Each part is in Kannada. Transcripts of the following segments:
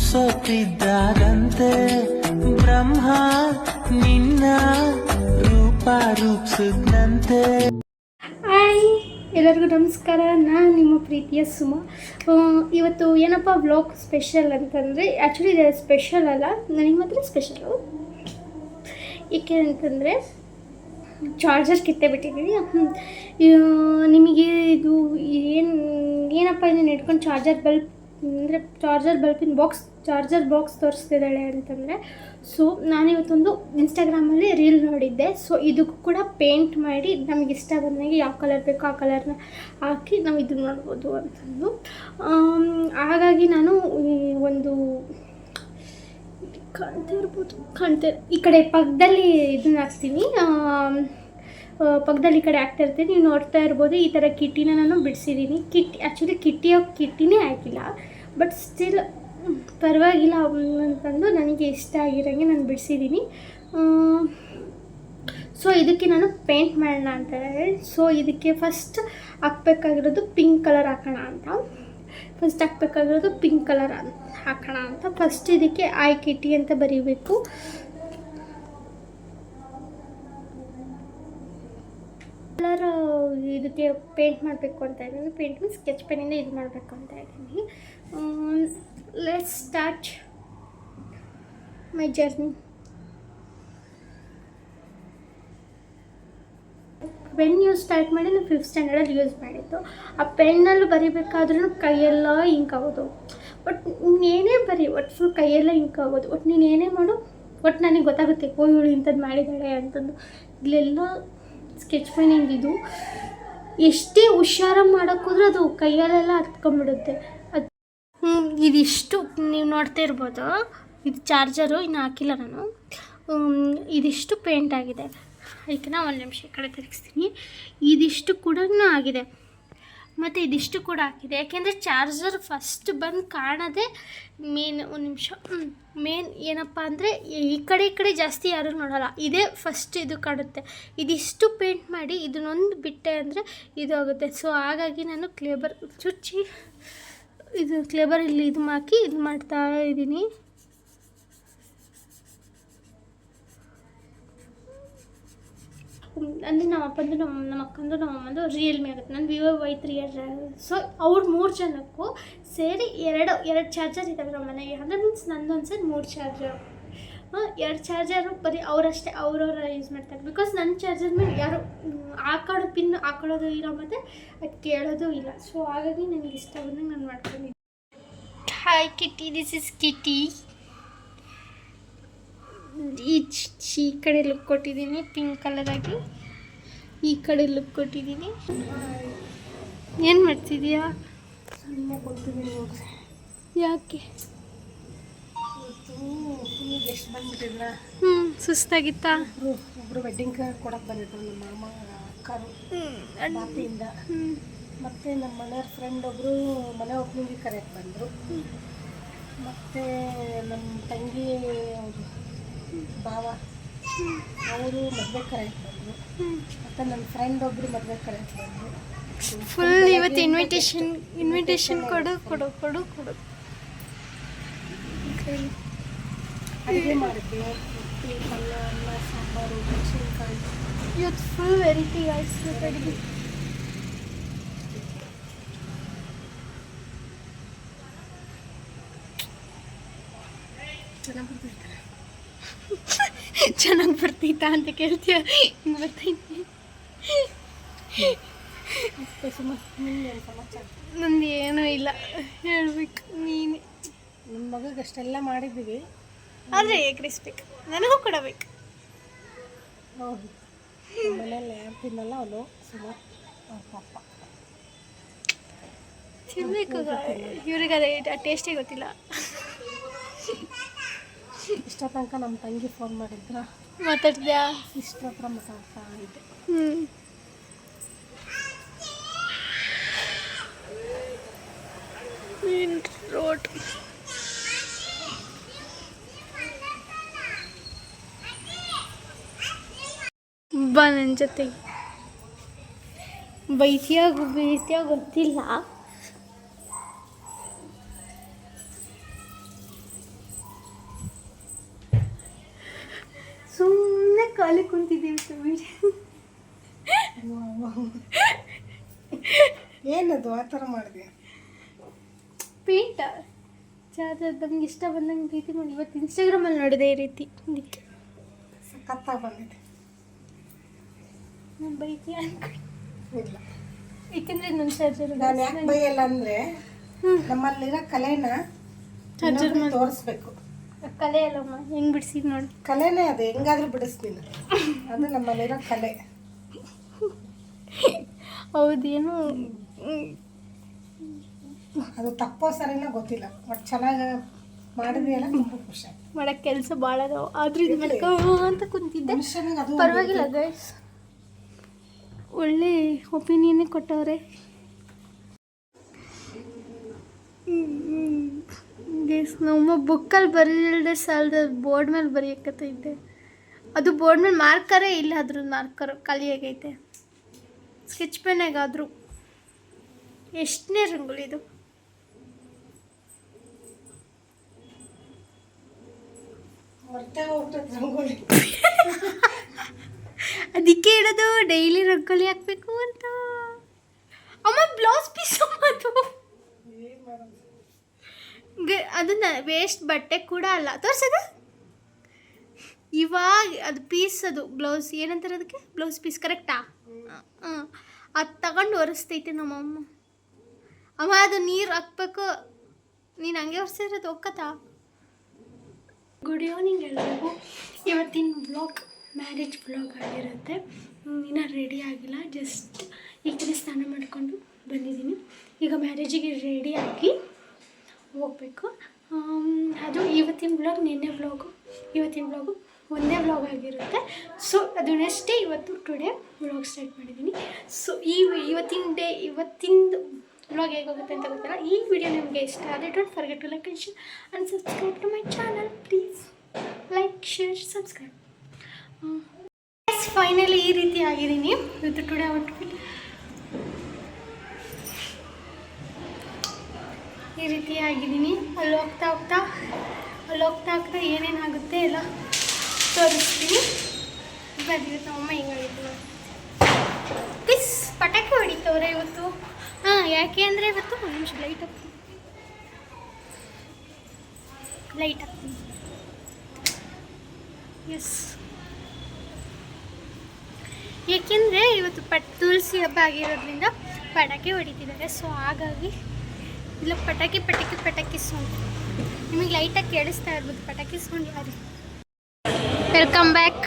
ಸೋತಿದ್ದಾರಂತೆ ಬ್ರಹ್ಮ ನಿನ್ನ ರೂಪ ರೂಪಿಸಿದಂತೆ. ಹಾಯ್ ಎಲ್ಲರಿಗೂ ನಮಸ್ಕಾರ. ನಾನು ನಿಮ್ಮ ಪ್ರೀತಿಯ ಸುಮಾ. ಇವತ್ತು ಏನಪ್ಪ ವ್ಲಾಗ್ ಸ್ಪೆಷಲ್ ಅಂತಂದರೆ, ಆ್ಯಕ್ಚುಲಿ ಇದು ಸ್ಪೆಷಲ್ ಅಲ್ಲ, ನನಗೆ ಮಾತ್ರ ಸ್ಪೆಷಲು. ಏಕೆ ಅಂತಂದರೆ ಚಾರ್ಜರ್ ಕಿತ್ತೇ ಬಿಟ್ಟಿದ್ದೀನಿ. ನಿಮಗೆ ಇದು ಏನಪ್ಪ ಇದನ್ನು ಇಟ್ಕೊಂಡು ಚಾರ್ಜರ್ ಬಲ್ಪಿನ ಚಾರ್ಜರ್ ಬಾಕ್ಸ್ ತೋರಿಸ್ತಿದ್ದಾಳೆ ಅಂತಂದರೆ, ಸೊ ನಾನಿವತ್ತೊಂದು ಇನ್ಸ್ಟಾಗ್ರಾಮಲ್ಲಿ ರೀಲ್ ನೋಡಿದ್ದೆ. ಸೊ ಇದಕ್ಕೂ ಕೂಡ ಪೇಂಟ್ ಮಾಡಿ ನಮಗೆ ಇಷ್ಟ ಬಂದಾಗೆ ಯಾವ ಕಲರ್ ಬೇಕೋ ಆ ಕಲರ್ನ ಹಾಕಿ ನಾವು ಇದು ನೋಡ್ಬೋದು ಅಂತಂದು. ಹಾಗಾಗಿ ನಾನು ಒಂದು ಕಾಣ್ತಾ ಈ ಕಡೆ ಪಕ್ಕದಲ್ಲಿ ಇದನ್ನ ಹಾಕ್ತೀನಿ, ಪಕ್ಕದಲ್ಲಿ ಈ ಕಡೆ ಹಾಕ್ತಾಯಿರ್ತೀನಿ. ನೀವು ನೋಡ್ತಾ ಇರ್ಬೋದು, ಈ ಥರ ಕಿಟ್ಟಿನ ನಾನು ಬಿಡಿಸಿದ್ದೀನಿ. ಆ್ಯಕ್ಚುಲಿ ಕಿಟ್ಟಿನೇ ಹಾಕಿಲ್ಲ, ಬಟ್ ಸ್ಟಿಲ್ ಪರವಾಗಿಲ್ಲ ಅಂತಂದು ನನಗೆ ಇಷ್ಟ ಆಗಿರೋಂಗೆ ನಾನು ಬಿಡಿಸಿದ್ದೀನಿ. ಸೊ ಇದಕ್ಕೆ ನಾನು ಪೇಂಟ್ ಮಾಡೋಣ ಅಂತ ಹೇಳಿ, ಸೊ ಇದಕ್ಕೆ ಫಸ್ಟ್ ಹಾಕ್ಬೇಕಾಗಿರೋದು ಪಿಂಕ್ ಕಲರ್ ಹಾಕೋಣ ಅಂತ. ಫಸ್ಟ್ ಇದಕ್ಕೆ ಐ ಕಿಟ್ಟಿ ಅಂತ ಬರೀಬೇಕು. ಕಲರ್ ಇದಕ್ಕೆ ಪೇಂಟ್ ಮಾಡಬೇಕು ಅಂತ ಇದ್ದೀನಿ. ಪೇಂಟ್ ಮೀನ್ಸ್ ಸ್ಕೆಚ್ ಪೆನ್ನಿಂದ ಇದು ಮಾಡಬೇಕು ಅಂತ ಇದ್ದೀನಿ. Let's start my journey. Pen use start ಮಾಡಿ ನಾನು 5th ಸ್ಟ್ಯಾಂಡರ್ಡಲ್ಲಿ ಯೂಸ್ ಮಾಡಿದ್ದು. ಆ ಪೆನ್ನಲ್ಲೂ ಬರಿಬೇಕಾದ್ರೂ ಕೈಯೆಲ್ಲ ಇಂಕ್ ಆಗೋದು. ಬಟ್ ಏನೇ ಬರಿ ಒಟ್ಟು ಫುಲ್ ಕೈಯೆಲ್ಲ ಇಂಕ್ ಆಗೋದು. ಒಟ್ಟು ನೀನು ಏನೇ ಮಾಡು, ಒಟ್ಟು ನನಗೆ ಗೊತ್ತಾಗುತ್ತೆ ಇವಳು ಇಂಥದ್ದು ಮಾಡಿದ್ದಾಳೆ ಅಂತಂದು. ಇಲ್ಲೆಲ್ಲ ಸ್ಕೆಚ್ ಪೆನ್ನಿಂದ ಇದು ಎಷ್ಟೇ ಹುಷಾರಾಗಿ ಮಾಡೋಕ್ಕೋದ್ರೂ ಅದು ಕೈಯಲ್ಲೆಲ್ಲ ಹತ್ಕೊಂಡ್ಬಿಡುತ್ತೆ. ಅದು ಇದಿಷ್ಟು ನೀವು ನೋಡ್ತಾ ಇರ್ಬೋದು. ಇದು ಚಾರ್ಜರು ಇನ್ನು ಹಾಕಿಲ್ಲ ನಾನು. ಇದಿಷ್ಟು ಪೇಂಟ್ ಆಗಿದೆ. ಅದಕ್ಕೆ ನಾವು ಒಂದು ನಿಮಿಷ ಈ ಕಡೆ ತಿರುಗಿಸ್ತೀನಿ. ಇದಿಷ್ಟು ಕೂಡ ಆಗಿದೆ, ಮತ್ತು ಇದಿಷ್ಟು ಕೂಡ ಹಾಕಿದೆ. ಯಾಕೆಂದರೆ ಚಾರ್ಜರ್ ಫಸ್ಟ್ ಬಂದು ಕಾಣೋದೇ ಮೇನ್. ಒಂದು ನಿಮಿಷ, ಮೇನ್ ಏನಪ್ಪ ಅಂದರೆ ಈ ಕಡೆ ಜಾಸ್ತಿ ಯಾರೂ ನೋಡೋಲ್ಲ, ಇದೇ ಫಸ್ಟ್ ಇದು ಕಾಣುತ್ತೆ. ಇದಿಷ್ಟು ಪೇಂಟ್ ಮಾಡಿ ಇದನ್ನೊಂದು ಬಿಟ್ಟೆ ಅಂದರೆ ಇದು ಆಗುತ್ತೆ. ಸೊ ಹಾಗಾಗಿ ನಾನು ಕ್ಲೇಬರ್ ಚುಚ್ಚಿ ಕ್ಲೇಬರ್ ಇಲ್ಲಿ ಇದು ಹಾಕಿ ಇದು ಮಾಡ್ತಾ ಇದ್ದೀನಿ. ಅಂದರೆ ನಮ್ಮ ಅಪ್ಪಂದು ನಮ್ಮ ಅಕ್ಕಂದು ನಮ್ಮ ಅಮ್ಮಂದು ರಿಯಲ್ಮಿ ಆಗುತ್ತೆ. ನಾನು ವಿವೋ Y3. ಸೊ ಅವ್ರು 3 ಜನಕ್ಕೂ ಸೇರಿ ಎರಡು ಚಾರ್ಜರ್ ಇದ್ದಾವೆ ನಮ್ಮ ಮನೆಗೆ. ಅಂದರೆ ಮೀನ್ಸ್ ನಂದೊಂದು ಸರಿ 3 ಚಾರ್ಜರ್, 2 ಚಾರ್ಜರು ಬರೀ ಅವರಷ್ಟೇ ಅವ್ರವ್ರ ಯೂಸ್ ಮಾಡ್ತಾರೆ. ಬಿಕಾಸ್ ನನ್ನ ಚಾರ್ಜರ್ ಮೇಲೆ ಯಾರು ಹಾಕೊಳ್ಳೋದು ಇಲ್ಲ, ಮತ್ತು ಅದು ಕೇಳೋದು ಇಲ್ಲ. ಸೊ ಹಾಗಾಗಿ ನನಗೆ ಇಷ್ಟ ಬಂದಂಗೆ ನಾನು ಮಾಡ್ಕೊಂಡಿದ್ದೆ. Hi Kitty, this is Kitty. ಈ ಕಡೆ ಲುಕ್ ಕೊಟ್ಟಿದ್ದೀನಿ ಪಿಂಕ್ ಕಲರ್ ಆಗಿ, ಈ ಕಡೆ ಲುಕ್ ಕೊಟ್ಟಿದ್ದೀನಿ. ಏನು ಮಾಡ್ತಿದ್ದೀಯಾ? ಯಾಕೆ? ಎಷ್ಟು ಬಂದ್ಬಿಟ್ಟಿದ್ರ? ಸುಸ್ತಾಗಿತ್ತಾ? ಒಬ್ರು ವೆಡ್ಡಿಂಗ್ ಕೊಡಕ್ಕೆ ಬಂದಿದ್ರು ನಮ್ಮ ಮಾಮ ಅಕ್ಕರು ಮಾತಿಯಿಂದ. ಮತ್ತು ನಮ್ಮ ಮನೆಯವ್ರ ಫ್ರೆಂಡ್ ಒಬ್ಬರು ಮನೆ ಓಪನಿಂಗಿಗೆ ಕರೆಯಕ್ಕೆ ಬಂದರು. ಮತ್ತು ನಮ್ಮ ತಂಗಿ ಭಾವ ಅವರು ಮದುವೆ ಕರೆಯಕ್ಕೆ ಬಂದರು. ಮತ್ತು ನನ್ನ ಫ್ರೆಂಡ್ ಒಬ್ಬರು ಮದುವೆ ಕರೆಯಕ್ಕೆ ಬಂದರು. ಫುಲ್ ಇವತ್ತು ಇನ್ವಿಟೇಷನ್ ಕೊಡು. ಅಡುಗೆ ಮಾಡಿದ್ವಿ, ರೊಟ್ಟಿ, ಪಲ್ಯ, ಅನ್ನ, ಸಾಂಬಾರು, ಮೆಣಸಿನ್ಕಾಯಿ. ಇವತ್ತು ಫುಲ್ ವೆರೈಟಿ ಆಯಿತು ಅಡುಗೆ. ಚೆನ್ನಾಗಿ ಬರ್ತಿತ್ತಾ ಅಂತ ಕೇಳ್ತೀಯ? ಹಿಂಗೆ ಬರ್ತೈತಿ. ನಂದು ಏನೂ ಇಲ್ಲ, ಹೇಳ್ಬೇಕು ನೀನು. ನಿಮ್ಮ ಮಗಗೆ ಅಷ್ಟೆಲ್ಲ ಮಾಡಿದ್ದೀವಿ, ಆದರೆ ಎಗ್ರಿಸ್ಬೇಕು, ನನಗೂ ಕೊಡಬೇಕು. ಹೌದು, ಮನೇಲಿ ಯಾರು ತಿನ್ನಲ್ಲ ಅವನು, ಸುಮಾರು ಅವ್ರ ಪಾಪ ತಿನ್ನಬೇಕು. ಇವ್ರಿಗೆ ಅದೇ ಟೇಸ್ಟೇ ಗೊತ್ತಿಲ್ಲ. ಇಷ್ಟ ತನಕ ನಮ್ಮ ತಂಗಿ ಫೋನ್ ಮಾಡಿದ್ರ, ಮಾತಾಡ್ದ್ಯಾ? ಇಷ್ಟ ಹತ್ರ ಮಾತಾಡ್ತಾ ಇದ್ದೆ. ರೋಡ್ ಬಾ ನನ್ನ ಜೊತೆಗೆ. ಬೈತಿಯ ಗೊತ್ತಿಲ್ಲ, ಖಾಲಿ ಕುಂತಿದ್ದೀವಿ ಏನದು ಆ ಥರ ಮಾಡಿದೆ? ಪೇಂಟ ಚಾರ್ಜರ್ ನಮ್ಗೆ ಇಷ್ಟ ಬಂದಂಗೆ ರೀತಿ ಮಾಡಿ ಇವತ್ತು ಇನ್ಸ್ಟಾಗ್ರಾಮಲ್ಲಿ ನೋಡಿದೆ ಈ ರೀತಿ ಅದಕ್ಕೆ ಸಖತ್ತಾಗಿ ಬಂದಿದೆ. ನಾನು ಬೈತಿ ಅನ್ಕೊಂಡು ಇಲ್ಲ, ಏಕೆಂದರೆ ನನ್ನ ಚಾರ್ಜರ್ ನಾನು ಯಾಕೆ ಬೈಯಲ್ಲ ಅಂದರೆ ನಮ್ಮಲ್ಲಿರೋ ಕಲೆನ ಚಾರ್ಜರ್ ತೋರಿಸ್ಬೇಕು. ಕಲೆ ಅಲ್ಲಮ್ಮ ಹೆಂಗೆ ಬಿಡಿಸಿದ್ ನೋಡಿ. ಕಲೆನೇ ಅದು, ಹೆಂಗಾದ್ರೂ ಬಿಡಿಸ್ತೀನಿ. ಅದು ನಮ್ಮಲ್ಲಿರೋ ಕಲೆ. ಹೌದೇನು? ಅದು ತಪ್ಪೋ ಸರಿನೋ ಗೊತ್ತಿಲ್ಲ, ಬಟ್ ಚೆನ್ನಾಗಿ ಮಾಡಿದ್ಯಲ್ಲ, ತುಂಬ ಖುಷಿ ಆಯ್ತು. ಮಾಡಕ್ಕೆ ಕೆಲಸ ಭಾಳ ಅದಾವ, ಆದ್ರೂ ಇದು ಮಾಡ್ಕೊ ಅಂತ ಕುಂತಿದ್ದೆ. ಮನುಷ್ಯನಿಗೆ ಅದು ಪರವಾಗಿಲ್ಲ ಗೈಸ್, ಒಳ್ಳೆ ಒಪಿನಿಯನ್ನೇ ಕೊಟ್ಟವ್ರೆ ಗೈಸ್. ನಮ್ಮ ಬುಕ್ಕಲ್ಲಿ ಬರೀಲ್ದೆ ಸಾಲದ ಬೋರ್ಡ್ ಮೇಲೆ ಬರೆಯಕತ್ತೈತೆ. ಅದು ಬೋರ್ಡ್ ಮೇಲೆ ಮಾರ್ಕರೇ ಇಲ್ಲ, ಅದ್ರ ಮಾರ್ಕರ್ ಖಾಲಿ ಆಗೈತೆ. ಸ್ಕೆಚ್ ಪೆನ್ನಾಗಾದರೂ ಎಷ್ಟನೇ ರಂಗೋಲಿ ಇದು? ಹೊರಟೆ ಹೋಗ್ತದೆ ರಂಗೋಲಿ. ಅದಕ್ಕೆ ಹೇಳೋದು ಡೈಲಿ ರಂಗೋಲಿ ಹಾಕ್ಬೇಕು ಅಂತ. ಅಮ್ಮ ಬ್ಲೌಸ್ ಪೀಸ್ ಅದು ಅದನ್ನ ವೇಸ್ಟ್ ಬಟ್ಟೆ ಕೂಡ ಅಲ್ಲ, ತೋರ್ಸದ ಇವಾಗ ಅದು ಪೀಸ್, ಅದು ಬ್ಲೌಸ್ ಏನಂತಾರೆ ಅದಕ್ಕೆ, ಬ್ಲೌಸ್ ಪೀಸ್ ಕರೆಕ್ಟಾ? ಅದು ತಗೊಂಡು ಒರೆಸ್ತೈತೆ ನಮ್ಮಮ್ಮ. ಅಮ್ಮ ಅದು ನೀರು ಹಾಕ್ಬೇಕು, ನೀನು ಹಂಗೆ ಒರೆಸಿರೋದು ಒಕ್ಕತ್ತಾ? ಗುಡ್ ಈವ್ನಿಂಗ್ ಎಲ್ಲರಿಗೂ. ಇವತ್ತಿನ ಬ್ಲಾಗ್ ಮ್ಯಾರೇಜ್ ಬ್ಲಾಗ್ ಆಗಿರುತ್ತೆ. ಇನ್ನೂ ರೆಡಿ ಆಗಿಲ್ಲ, ಜಸ್ಟ್ ಈಗ ಸ್ನಾನ ಮಾಡಿಕೊಂಡು ಬಂದಿದ್ದೀನಿ. ಈಗ ಮ್ಯಾರೇಜಿಗೆ ರೆಡಿ ಆಗಿ ಹೋಗಬೇಕು. ಅದು ಇವತ್ತಿನ ಬ್ಲಾಗ್, ನಿನ್ನೆ ಬ್ಲಾಗು ಇವತ್ತಿನ ಬ್ಲಾಗು ಒಂದೇ ಬ್ಲಾಗ್ ಆಗಿರುತ್ತೆ. ಸೊ ಅದು ನೆಕ್ಸ್ಟ್ ಡೇ ಇವತ್ತು ಟುಡೇ ಬ್ಲಾಗ್ ಸ್ಟಾರ್ಟ್ ಮಾಡಿದ್ದೀನಿ. ಸೊ ಇವತ್ತಿಂದು ಬ್ಲಾಗ್ ಹೇಗೋಗುತ್ತೆ ಅಂತ ಗೊತ್ತಿಲ್ಲ. ಈ ವಿಡಿಯೋ ನಿಮಗೆ ಇಷ್ಟ ಆದರೆ don't forget to like and subscribe to my channel please. Like, share, subscribe. Finally ಈ ರೀತಿ ಆಗಿದ್ದೀನಿ ಇವತ್ತು ಟುಡೇ ಔಟ್ಫಿಟ್. ಈ ರೀತಿ ಆಗಿದ್ದೀನಿ. ಅಲ್ಲಿ ಹೋಗ್ತಾ ಏನೇನಾಗುತ್ತೆ ಎಲ್ಲ ತೋರಿಸ್ತೀನಿ. ಬಂದಿರುತ್ತೆ ಅಮ್ಮ ಹಿಂಗಾಗಿತ್ತು. ಪ್ಲೀಸ್ ಪಟಾಕಿ ಹೊಡಿತವ್ರೆ ಇವತ್ತು. ಯಾಕೆ ಅಂದರೆ ಇವತ್ತು ಒಂದು ನಿಮಿಷ ಲೈಟ್ ಹಾಕ್ತೀನಿ. ಎಸ್, ಏಕೆಂದರೆ ಇವತ್ತು ತುಳಸಿ ಹಬ್ಬ ಆಗಿರೋದ್ರಿಂದ ಪಟಾಕಿ ಹೊಡಿತಿದ್ದಾರೆ. ಸೊ ಹಾಗಾಗಿ ಇಲ್ಲ ಪಟಾಕಿ ಸೌಂಡ್ ನಿಮಗೆ ಲೈಟಾಗಿ ಕೇಳಿಸ್ತಾ ಇರ್ಬೋದು. ಪಟಾಕಿ ಸೌಂಡ್ ಯಾರು? Welcome back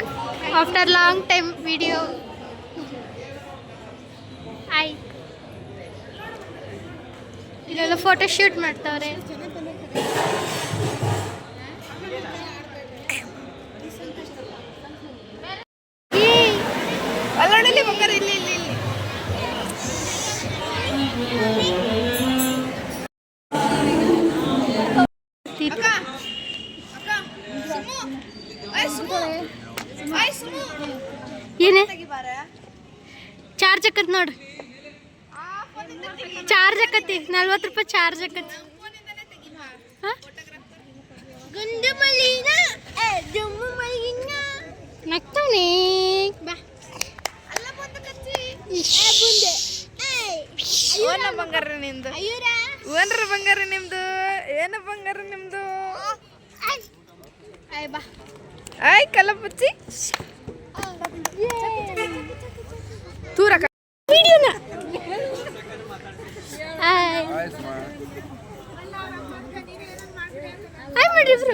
after long time video. ಇಲ್ಲೆಲ್ಲ ಫೋಟೋ ಶೂಟ್ ಮಾಡ್ತಾವ್ರೆ. ಏನೇ ಚಾರ್ಜ್ ಹಾಕತ್ ನೋಡು, ಚಾರ್ಜ್ ಹಾಕತಿ 40 ರೂಪಾಯಿ ಚಾರ್ಜ್ ಹಾಕತಿ. ನಗ್ತಾನೆ ಬಂಗಾರ ನಿಮ್ದು, ಓನ್ರ ಬಂಗಾರ ನಿಮ್ದು, ಏನು ಬಂಗಾರ ನಿಮ್ದು? ಆಯ್ ಕಲ್ಲಪಚ್ಚಿ ತೂರಕ ವಿಡಿಯೋನ ಮಾಡಿದ್ರು.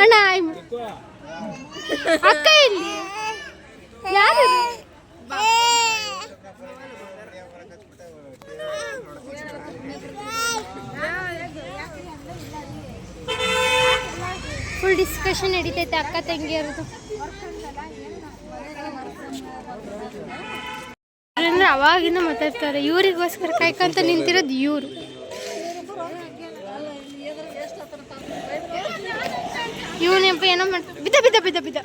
ಅಣ್ಣ ಅಕ್ಕ ಇಲ್ಲಿ ಯಾರು? ಫುಲ್ ಡಿಸ್ಕಷನ್ ನಡೀತೈತೆ ಅಕ್ಕ ತಂಗಿಯರದು. ಅಂದ್ರೆ ಅವಾಗಿಂದ ಮಾತಾಡ್ತಾರೆ. ಇವರಿಗೋಸ್ಕರ ಕಾಯ್ಕೊಂತ ನಿಂತಿರೋದು ಇವರು. ಇವನಪ್ಪ ಏನೋ ಬಿದ್ದ